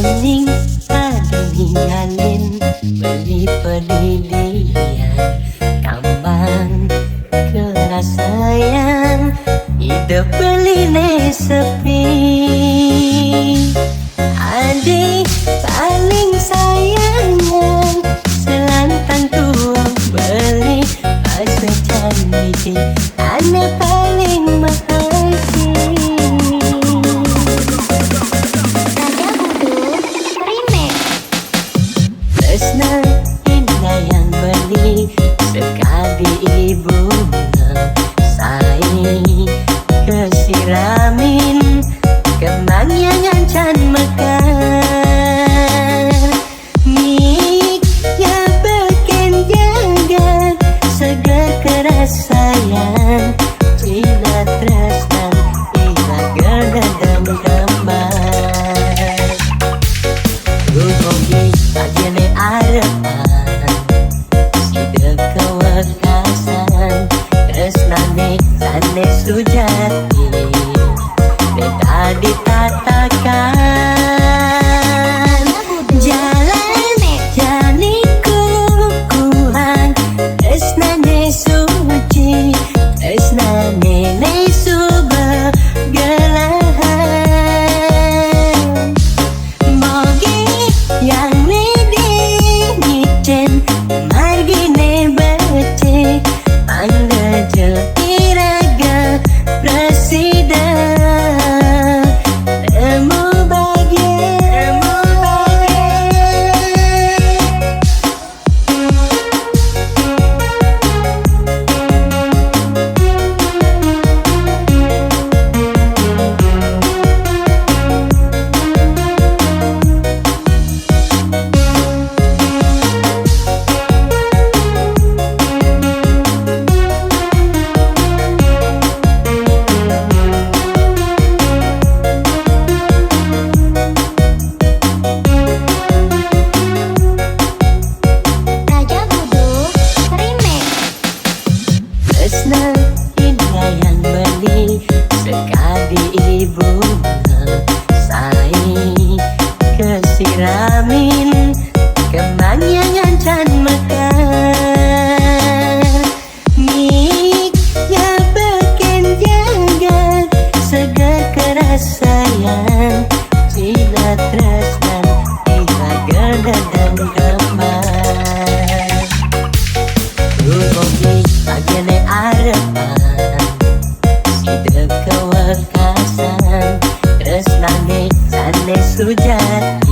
Ning ada ninggalin beli pedilian kambang keras sayang hidup beline sepi. Adik paling sayangan selantang tuang beli asa cantik anak paling makasih. Tresna indah yang beli sekali ibu saing kesiramin kemang yang ancan mekar. Mik ya beken jaga segar keras sayang cina tresna ina gedadam gambar. Ruhogi ajene arepan sida kewekasan tresnane sane sujati beda ditatakan. Jalan jani kukuhan tresnane suci tresnane nesuba gelahan. Mogi yang nyicen margine bace pangga iraga presida temu bahagia. Tresna indah yang beli sekali ibu saing kesiramin kemang yang ancan mekar. Mik ya beken jaga segar keras sayang cina tresna ina gedadam gambar. Ruhogi ajene arepan sida kewekasan tresnane sane sujati